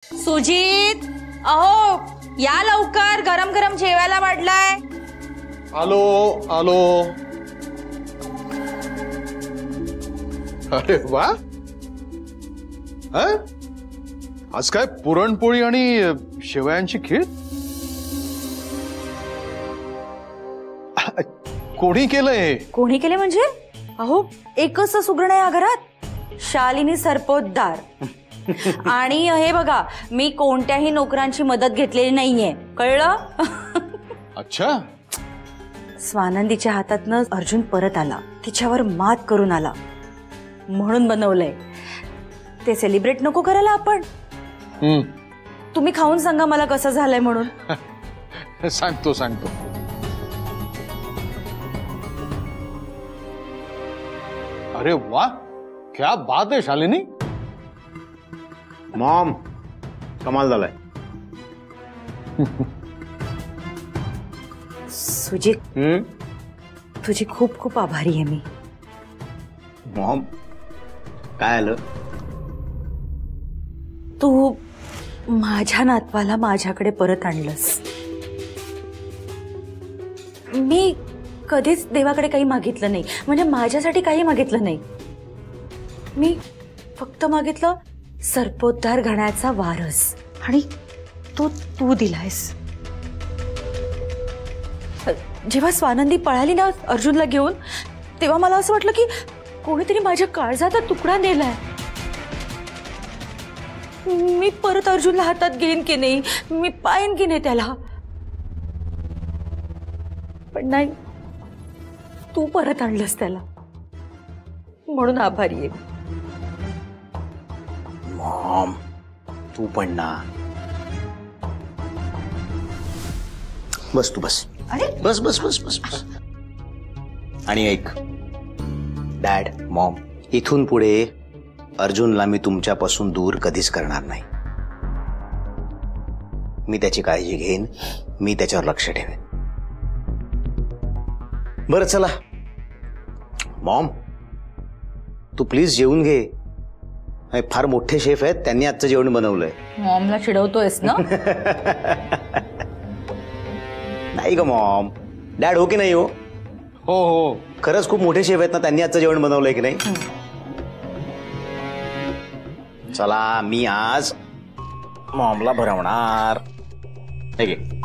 सुजीत, अहो या लवकर, गरम गरम जेवायला वाढलाय। आलो आलो। अरे वा, आज काय पुरणपोळी आणि शेवयांची खीर? कोणी केलंय? कोणी केले म्हणजे? अहो एकच सुगरण आहे या घरात, शालिनी सरपोतदार। आणि हे बघा, मी कोणत्याही नोकरांची मदत घेतलेली नाहीये, कळलं? अच्छा। स्वानंदीच्या हातातनं अर्जुन परत आला, तिच्यावर मात करून आला म्हणून बनवलंय। ते सेलिब्रेट नको करायला आपण? तुम्ही खाऊन सांगा मला कसं झालंय म्हणून। सांगतो सांगतो। अरे वाह, क्या बात है शालिनी। मॉम, कमाल झालाय। सुजीत, तुझी खूप खूप आभारी आहे मी। मॉम, काय आलं? तू माझ्या नातवाला माझ्याकडे परत आणलंस। मी कधीच देवाकडे काही मागितलं नाही, म्हणजे माझ्यासाठी काही मागितलं नाही। मी फक्त मागितलं सरपोतदार घराण्याचा वारस, आणि तो तू दिलायस। जेव्हा स्वानंदी पळाली ना अर्जुनला घेऊन, तेव्हा मला असं वाटलं की कोणीतरी माझ्या काळजाचा तुकडा नेलाय। मी परत अर्जुनला हातात घेईन की नाही, मी पाहीन की नाही त्याला, पण नाही, तू परत आणलंस त्याला, म्हणून आभारी आहे। मॉम, तू पण ना। बस तू बस। अरे बस बस बस बस बस। आणि ऐक डॅड, मॉम, इथून पुढे अर्जुनला मी तुमच्यापासून दूर कधीच करणार नाही। मी त्याची काळजी घेईन, मी त्याच्यावर लक्ष ठेवेन। बरं चला मॉम, तू प्लीज जेवून घे। फार मोठे शेफ आहेत, त्यांनी आजचं जेवण बनवलंय। मॉमला चिडवतोयस ना? नाही ग मॉम, डॅड हो की नाही हो? हो हो, खरंच खूप मोठे शेफ आहेत ना, त्यांनी आजचं जेवण बनवलंय की नाही? चला मी आज मॉमला भरवणार। ठीक आहे।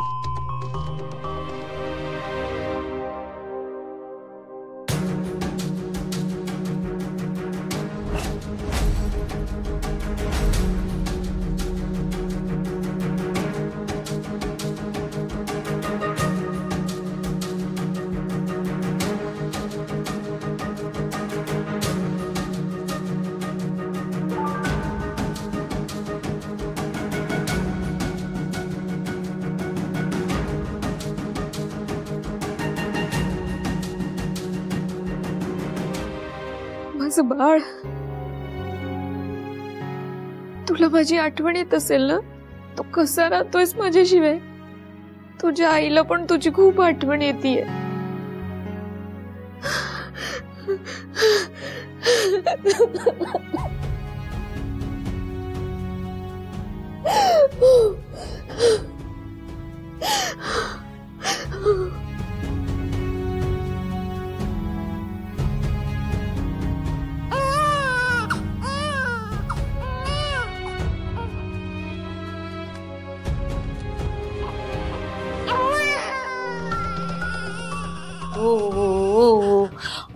माझं बाळ, तुला माझी आठवण येत असेल ना? तू कसा राहतोयस माझ्याशिवाय? तुझ्या आईला पण तुझी खूप आठवण येतीये।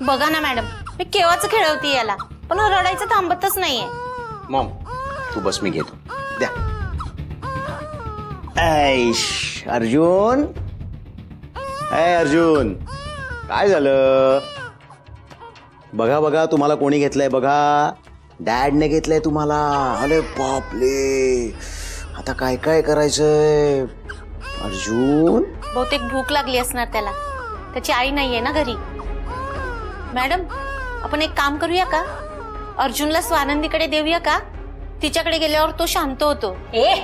बघा ना मॅडम, मी केव्हाच खेळवते याला, पण रडायचं थांबतच नाहीये। मॉम तू बस, मी घेतो। द्या। ऐश अर्जुन, ऐ अर्जुन, काय झालं? बघा बघा तुम्हाला कोणी घेतलंय बघा, डॅडने घेतलंय तुम्हाला। अरे बापले, आता काय काय करायचंय अर्जुन? बहुतेक भूक लागली असणार त्याला, त्याची आई नाहीये ना घरी। मॅडम, आपण एक काम करूया का? अर्जुनला स्वानंदीकडे देऊया का? तिच्याकडे गेल्यावर तो शांत होतो। ए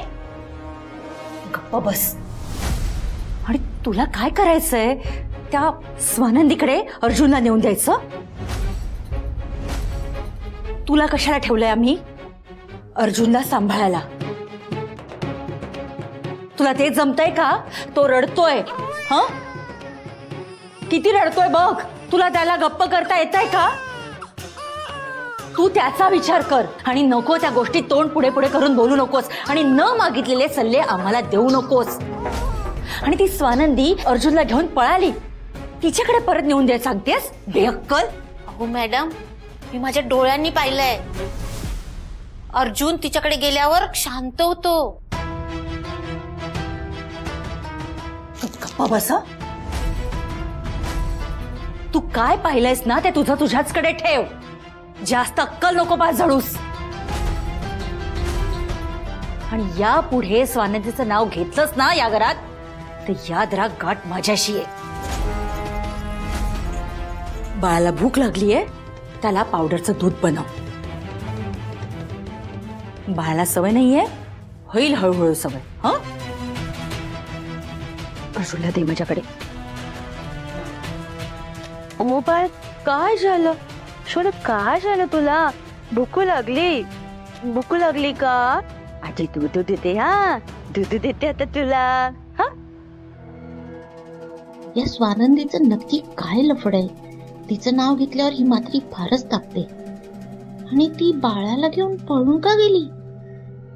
गप्प बस। आणि तुला काय करायचंय? त्या स्वानंदीकडे अर्जुनला नेऊन द्यायचं? तुला कशाला ठेवलंय आम्ही? अर्जुनला सांभाळायला। तुला ते जमतंय का? तो रडतोय. हं? किती रडतोय बघ. तुला त्याला गप्प करता येतंय का? तू त्याचा विचार कर आणि नको त्या गोष्टी तोंड पुढे पुढे करून बोलू नकोस आणि न मागितलेले सल्ले आम्हाला देऊ नकोस. आणि ती स्वानंदी अर्जुनला घेऊन पळाली, तिच्याकडे परत नेऊन द्यायला सांगतेस? बेअक्कल. अहो मॅडम, मी माझ्या डोळ्यांनी पाहिलंय. अर्जुन तिच्याकडे गेल्यावर शांत होतो. गप्पा बसा. तू काय पाहिलंयस ना ते तुझं तुझ्याचकडे ठेव. जास्त अक्कल नको पास झाडूस. आणि यापुढे स्वानंदीचं नाव घेतलंस ना या घरात तर याद राख, गाठ माझ्याशी आहे. बाळाला भूक लागलीये, त्याला पावडरचं दूध बनव. बाळाला सवय नाहीये, होईल हळूहळू सवय. हं? अर्जुनला दे माझ्याकडे. मोबाईल काय झालं? शोध, काय झालं तुला? भूक लागली का? आजी दूध देते. हा, दूध देते आता तुला. हा, या स्वानंदीचं नक्की काय लफड आहे? तिचं नाव घेतल्यावर ही मात्री फारच तापते. आणि ती बाळाला घेऊन पळून का गेली?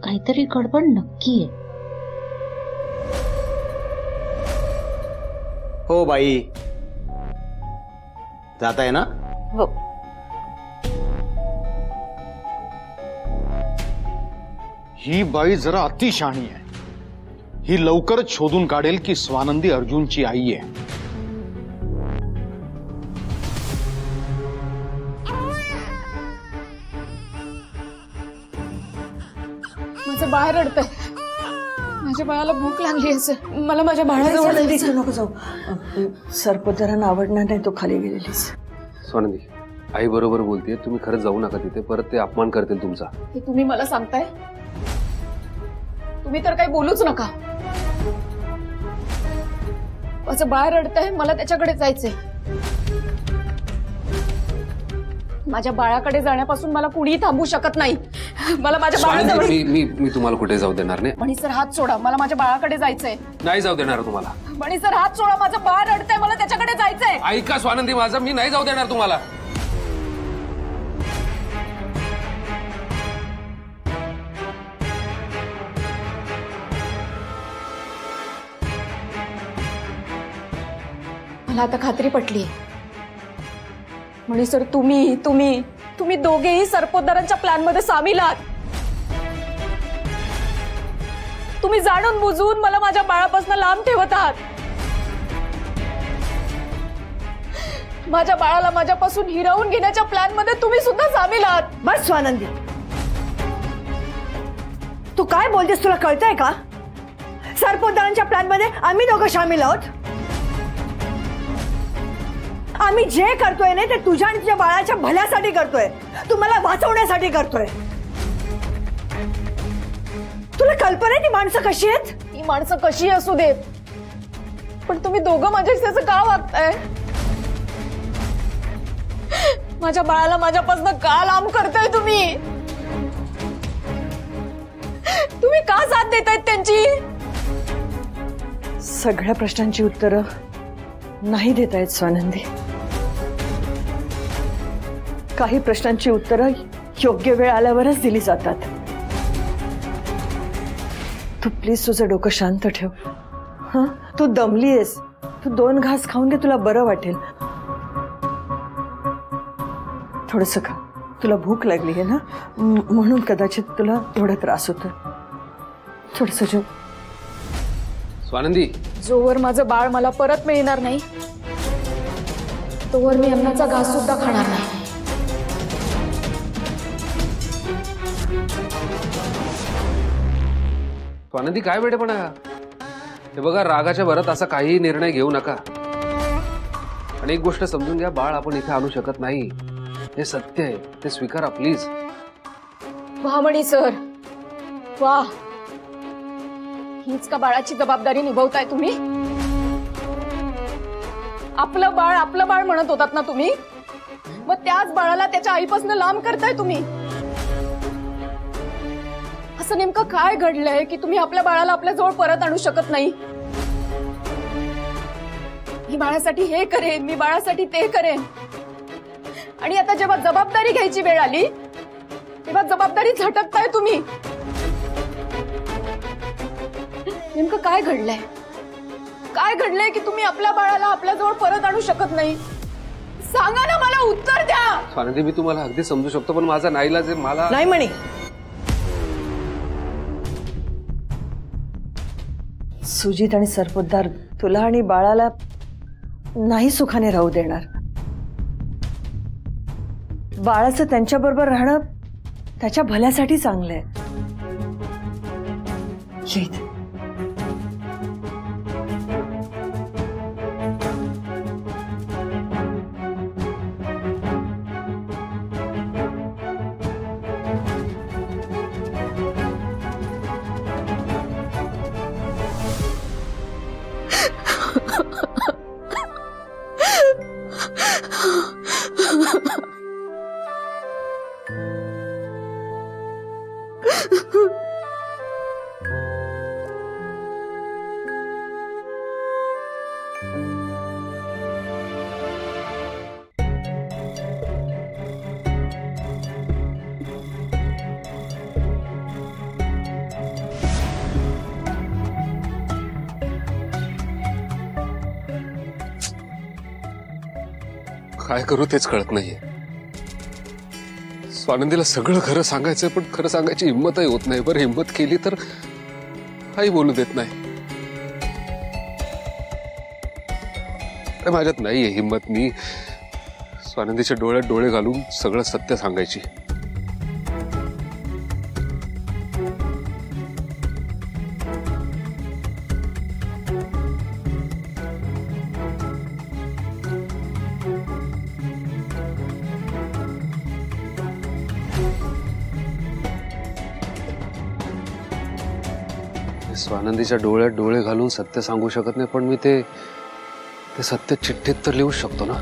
काहीतरी गडबड नक्की आहे. हो बाई, जात आहे ना? हो. ही बाई जरा अतिशहाणी आहे. ही लवकरच शोधून काढेल की स्वानंदी अर्जुनची आई आहे. माझं बाळ रडतंय. माझ्या बाळाला भूक लागली असेल. मला माझ्या बाळाजवळ जायचं. नको जाऊ. सरपदरांना आवडणार नाही तो खाली गेलेलीस. स्वानंदी, आई बरोबर बोलतेय. तुम्ही खरंच जाऊ नका तिथे. परत ते अपमान करतील तुमचा. हे तुम्ही मला सांगताय? तुम्ही तर काही बोलूच नका. माझं बाळ रडतंय, मला त्याच्याकडे जायचंय. माझ्या बाळाकडे जाण्यापासून मला कुणीही थांबू शकत नाही. मला माझ्या बाळाजवळ. मी तुम्हाला कुठे जाऊ देणार नाही. मणी सर, हात सोडा. मला माझ्या बाळाकडे जायचंय. नाही जाऊ देणार तुम्हाला. मणी सर, हात सोडा. माझं बाळ रडतंय, मला त्याच्याकडे जायचंय. ऐका स्वानंदी माझं, मी नाही जाऊ देणार तुम्हाला. मला आता खात्री पटली. मणी सर, तुम्ही दोघेही सरपोतदारांच्या प्लॅन मध्ये सामील आहात. तुम्ही जाणून बुजून मला माझ्या बाळापासून लांब ठेवत आहात. माझ्या बाळाला माझ्यापासून हिरावून घेण्याच्या प्लॅन मध्ये तुम्ही सुद्धा सामील आहात. बस स्वानंदी, तू काय बोलतेस? तुला कळतंय का? सरपोतदारांच्या प्लॅन मध्ये आम्ही दोघं सामील आहोत. आम्ही जे करतोय ना ते तुझ्या आणि तुझ्या बाळाच्या भल्यासाठी करतोय. तुम्हाला वाचवण्यासाठी करतोय. तुला कल्पना आहे ती माणसं कशी आहेत? ही माणसं कशी असू देत, पण तुम्ही दोघं माझ्याशी असं का वागताय? माझ्या बाळाला माझ्यापासून का लांब करताय तुम्ही? तुम्ही का साथ देतायत त्यांची? सगळ्या प्रश्नांची उत्तरं नाही देता येत स्वानंदी. काही प्रश्नांची उत्तरं योग्य वेळ आल्यावरच दिली जातात. तू प्लीज तुझं डोकं शांत ठेव. हा, तू दमलीयस. तू 2 घास खाऊन घे, तुला बरं वाटेल. थोडस खा. तुला भूक लागली आहे ना, म्हणून कदाचित तुला थोडा त्रास होतो. थोडस जेव. स्वानंदी, जोवर माझं बाळ मला परत मिळणार नाही तोवर मी अन्नाचा घास सुद्धा खाणार नाही. स्वानंदी काय वेडेपणा. हे बघा, रागाच्या भरात असा काही निर्णय घेऊ नका. आणि एक गोष्ट समजून घ्या, बाळ आपण इथे आणू शकत नाही. हे सत्य आहे, ते स्वीकारा प्लीज. वाह मणी सर, वाह. हीच का बाळाची जबाबदारी निभवताय तुम्ही? आपलं बाळ म्हणत होतात ना तुम्ही, मग त्याच बाळाला त्याच्या आईपासून लांब करताय तुम्ही. असं नेमकं काय घडलंय की तुम्ही आपल्या बाळाला आपल्या जवळ परत आणू शकत नाही? मी बाळासाठी हे करेन, मी बाळासाठी ते करेन, आणि आता जेव्हा जबाबदारी घ्यायची वेळ आली तेव्हा जबाबदारी झटकताय तुम्ही. नेमकं काय घडलंय? काय घडलंय की तुम्ही आपल्या बाळाला आपल्या जवळ परत आणू शकत नाही? सांगा ना, मला उत्तर द्या. स्वानंदी, मी तुम्हाला अगदी समजू शकतो, पण माझा नाईलाज आहे. मला नाही म्हणे. सुजित आणि सरपोतदार तुला आणि बाळाला नाही सुखाने राहू देणार. बाळाचं त्यांच्याबरोबर राहणं त्याच्या भल्यासाठी चांगलंय. काय करू तेच कळत नाहीये. स्वानंदीला सगळं खरं सांगायचंय, पण खरं सांगायची हिंमतही होत नाही. बरं, हिंमत केली तर काही बोलू देत नाही. माझ्यात नाहीये हिंमत. मी स्वानंदीच्या डोळ्यात डोळे घालून सगळं सत्य सांगायची. स्वानंदीच्या डोळ्यात डोळे घालून सत्य सांगू शकत नाही, पण मी ते सत्य चिठ्ठीत तर लिहू शकतो ना.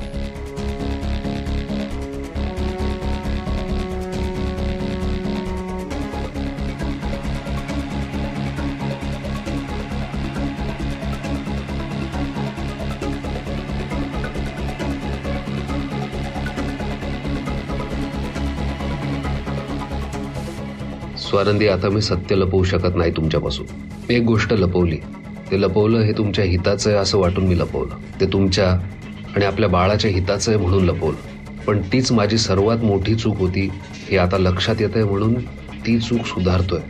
स्वानंदी, आता मी सत्य लपवू शकत नाही तुमच्यापासून. मी एक गोष्ट लपवली, ते लपवलं हे तुमच्या हिताचं आहे असं वाटून मी लपवलं. ते तुमच्या आणि आपल्या बाळाच्या हिताचं आहे म्हणून लपवलं. पण तीच माझी सर्वात मोठी चूक होती हे आता लक्षात येत आहे, म्हणून ती चूक सुधारतोय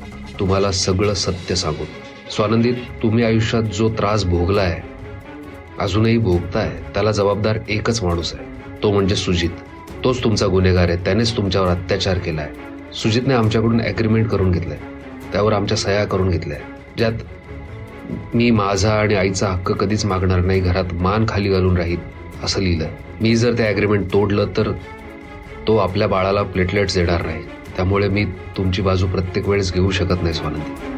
तुम्हाला सगळं सत्य सांगून. स्वानंदी, तुम्ही आयुष्यात जो त्रास भोगलाय, अजूनही भोगताय, त्याला जबाबदार एकच माणूस आहे, तो म्हणजे सुजित. तोच तुमचा गुन्हेगार आहे. त्यानेच तुमच्यावर अत्याचार केलाय. सुजितने आमच्याकडून ॲग्रीमेंट करून घेतलंय, त्यावर आमच्या सह्या करून घेतल्या, ज्यात मी माझा आणि आईचा हक्क कधीच मागणार नाही, घरात मान खाली घालून राहील असं लिहिलंय. मी जर ते ॲग्रीमेंट तोडलं तर तो आपल्या बाळाला प्लेटलेट्स देणार नाही. त्यामुळे मी तुमची बाजू प्रत्येक वेळेस घेऊ शकत नाही स्वानंदी.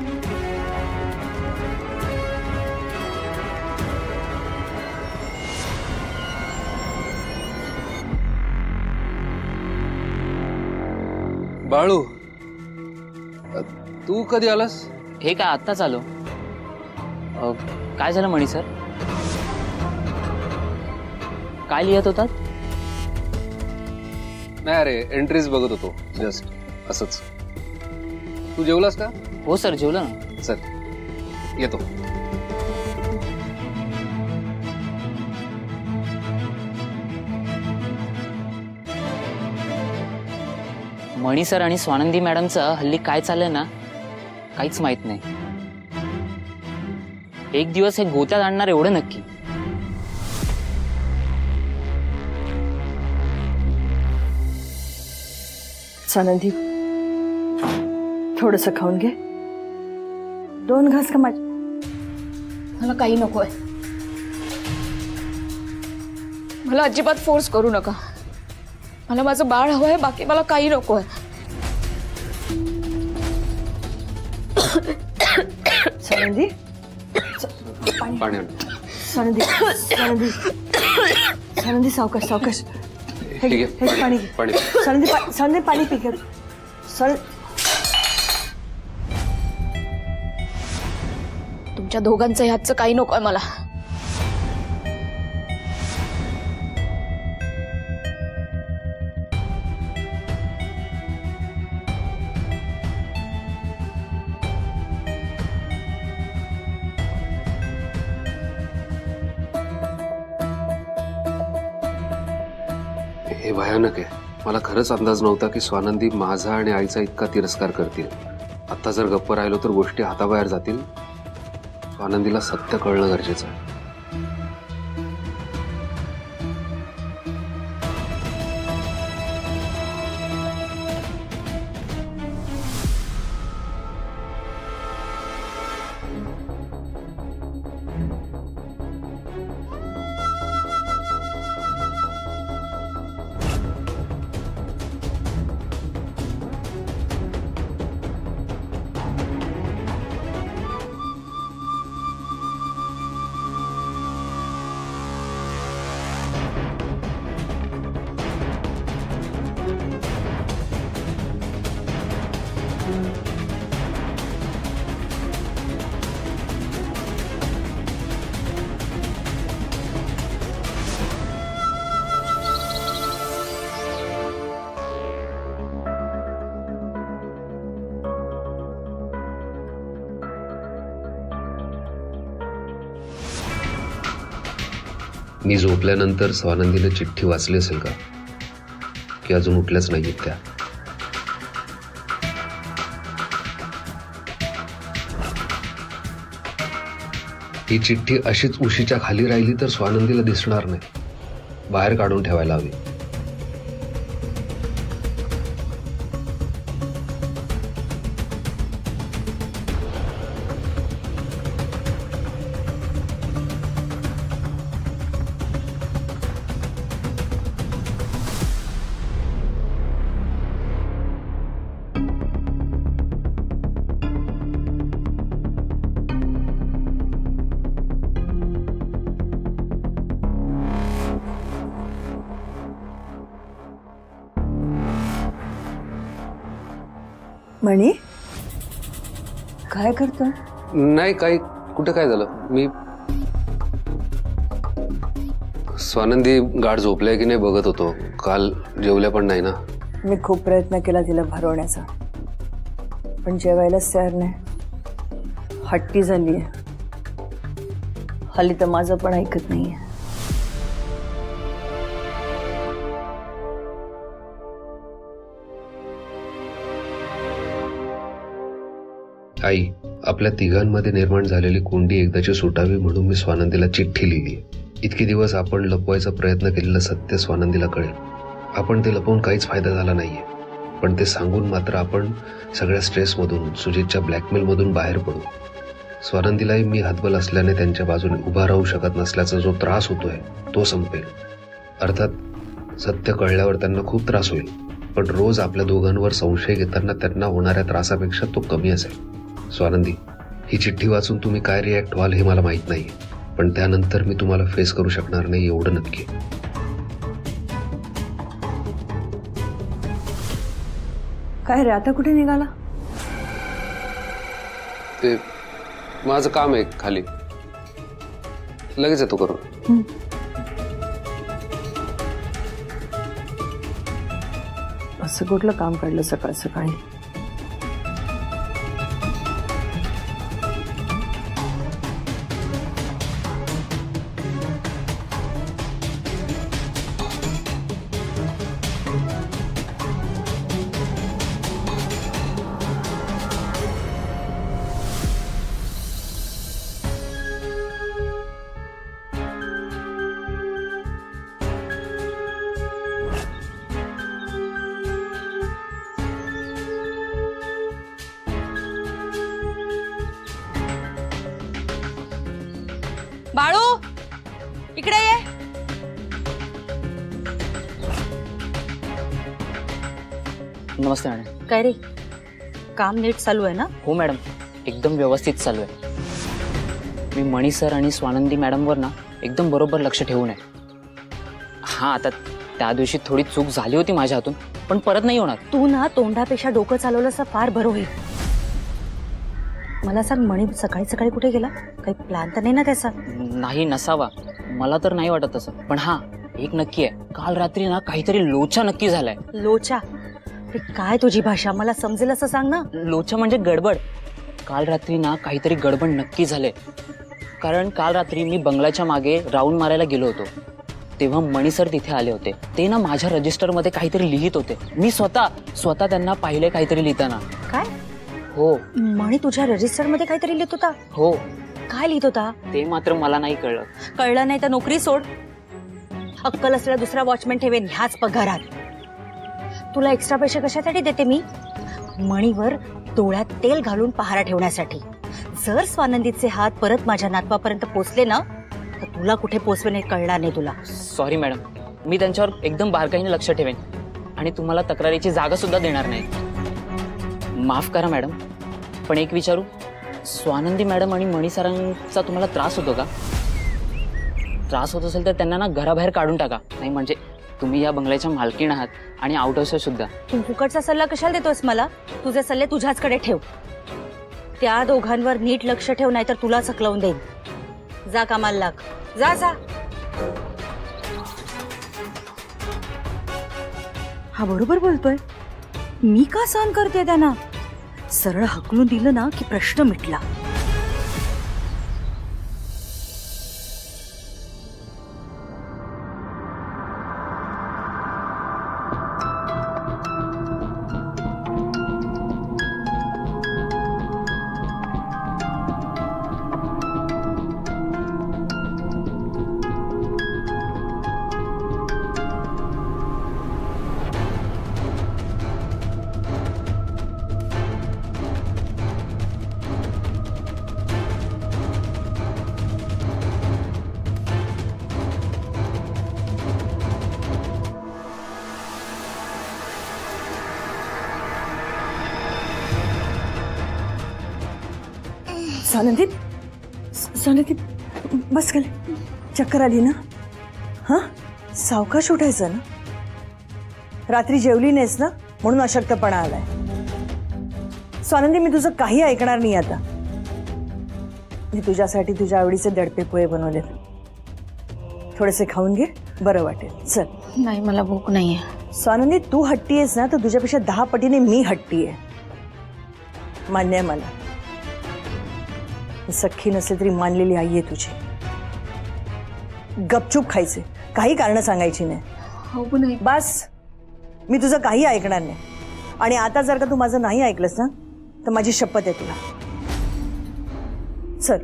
बाळू, तू कधी आलास? हे काय आत्ताच आलो. काय झालं मणी सर? काय लिहित होतात? नाही अरे, एंट्रीज बघत होतो जस्ट असंच. तू जेवलास का? हो सर, जेवलं ना. चल येतो. मणी सर आणि स्वानंदी मॅडमचं हल्ली काय चाललंय ना, काहीच माहित नाही. एक दिवस हे गोत्यात आणणार एवढं नक्की. स्वानंदी, थोडंसं खाऊन घे. 2 घास का माझ्या? मला काही नकोय. मला अजिबात फोर्स करू नका. मला माझं बाळ हवंय, बाकी मला काही नकोय. स्वानंदी, पाणी आण. स्वानंदी, स्वानंदी, स्वानंदी, सावकाश सावकाश. हे घे, हे पाणी. स्वानंदी, स्वानंदी, पाणी पी. तुमच्या दोघांचं ह्याचं काही नकोय मला. हे भयानक आहे. मला खरंच अंदाज नव्हता की स्वानंदी माझा आणि आईचा इतका तिरस्कार करतील. आता जर गप्प राहिलो तर गोष्टी हाताबाहेर जातील. स्वानंदीला सत्य कळणं गरजेचं आहे. मी झोपल्यानंतर स्वानंदीने चिठ्ठी वाचली असेल का, की अजून उठल्याच नाहीत त्या? ही चिठ्ठी अशीच उशीच्या खाली राहिली तर स्वानंदीला दिसणार नाही. बाहेर काढून ठेवायला हवी. मणी, काय करतोय? नाही काही. कुठे काय झालं? मी स्वानंदी गाढ झोपल्या की नाही बघत होतो. काल जेवल्या पण नाही ना. मी खूप प्रयत्न केला तिला भरवण्याचा, पण जेवायलाच तयार नाही. हट्टी झालीये. हल्ली तर माझं पण ऐकत नाहीये. आई, आपल्या तिघांमध्ये निर्माण झालेली कोंडी एकदाची सुटावी म्हणून मी स्वानंदीला चिठ्ठी लिहिली. इतके दिवस आपण लपवायचा प्रयत्न केलेलं सत्य स्वानंदीला कळेल. आपण ते लपवून काहीच फायदा झाला नाहीये, पण ते सांगून मात्र आपण सगळ्या स्ट्रेसमधून, सुजितच्या ब्लॅकमेलमधून बाहेर पडू. स्वानंदीलाही मी हतबल असल्याने त्यांच्या बाजूने उभा राहू शकत नसल्याचा जो त्रास होतोय तो संपेल. अर्थात सत्य कळल्यावर त्यांना खूप त्रास होईल, पण रोज आपल्या दोघांवर संशय घेताना त्यांना होणाऱ्या त्रासापेक्षा तो कमी असेल. स्वानंदी, ही चिठ्ठी वाचून तुम्ही काय रिॲक्ट व्हाल हे मला माहित नाही, पण त्यानंतर मी तुम्हाला फेस करू शकणार नाही एवढं नक्की. काय रे, आता कुठे निघाला? ते माझं काम आहे खाली, लगेच येतो करून. असं कुठलं काम काढलं सकाळ सकाळी? बाळू, इकडे ये. नमस्ते मॅडम. काय रे, काम नीट चालू आहे ना? हो मॅडम, एकदम व्यवस्थित चालू आहे. मी मणी सर आणि स्वानंदी मॅडमवर ना एकदम बरोबर लक्ष ठेवून आहे. हां, आता त्या दिवशी थोडी चूक झाली होती माझ्या हातून, पण परत नाही होणार. तू ना तोंडापेक्षा डोकं चालवलं असं फार बरं होईल. मला सांग, मणी सकाळी सकाळी कुठे गेला? काही प्लॅन तर नाही ना त्याचा? नाही, नसावा. मला तर नाही वाटत तसं. पण हा एक नक्की आहे, काल रात्री ना काहीतरी लोचा नक्की झालाय. लोचा? काय तुझी भाषा, मला समजेल असं सांग ना. लोचा म्हणजे गडबड. काल रात्री ना काहीतरी गडबड नक्की झाले. कारण काल रात्री मी बंगल्याच्या मागे राऊंड मारायला गेलो होतो, तेव्हा मणी सर तिथे आले होते. ते ना माझ्या रजिस्टर मध्ये काहीतरी लिहित होते. मी स्वतः त्यांना पाहिले काहीतरी लिहिताना. काय? हो. मणी तुझ्या रजिस्टर मध्ये काहीतरी लिहित होता? हो. काय लिहित होता ते मात्र मला नाही कळलं. कळलं नाही तर नोकरी सोड. अक्कल असलेला दुसरा वॉचमॅन ठेवेन ह्याच पगारात. तुला एक्स्ट्रा पैसे कशासाठी देते मी? मणीवर डोळ्यात तेल घालून पहारा ठेवण्यासाठी. जर स्वानंदीचे हात परत माझ्या नातवापर्यंत पोचले ना, तर तुला कुठे पोचवेन हे कळणार नाही तुला. सॉरी मॅडम, मी त्यांच्यावर एकदम बारकाईने लक्ष ठेवेन आणि तुम्हाला तक्रारीची जागा सुद्धा देणार नाही. माफ करा मॅडम, पण एक विचारू, स्वानंदी मॅडम आणि मणी सरांचा तुम्हाला त्रास होतो का? त्रास होत असेल तर त्यांना ना घराबाहेर काढून टाका. नाही म्हणजे तुम्ही या बंगल्याच्या मालकीण आहात आणि आउट हाऊसर सुद्धा. तू फुकटचा सल्ला कशाला देतोस मला? तुझे सल्ले तुझ्याचकडे ठेव. त्या दोघांवर नीट लक्ष ठेव, नाहीतर तुला चकलवून देईन. जा कामाला लाग. जा जा. हा बरोबर बोलतोय. मी का सहन करते त्यांना? सरळ हकलून दिलं ना की प्रश्न मिटला. स्वानंदी बस खाली. चक्कर आली ना? हा, सावकाश उठायचं ना. रात्री जेवली नाहीस ना, म्हणून अशक्तपणा आलाय. स्वानंदी, मी तुझं काही ऐकणार नाही आता. मी तुझ्यासाठी तुझ्या आवडीचे दडपे पोहे बनवले. थोडेसे खाऊन घे, बरं वाटेल. चल. नाही, मला भूक नाहीये. स्वानंदी, तू हट्टी आहेस ना, तर तुझ्यापेक्षा 10 पटीने मी हट्टी आहे. मान्य आहे मला. सख्खी नसली तरी मानलेली आई आहे तुझी. गपचूप खायचे, काही कारण सांगायची नाही. बस, मी तुझं काही ऐकणार नाही. आणि आता जर का तू माझं नाही ऐकलंस ना, तर माझी शपथ आहे तुला. चल.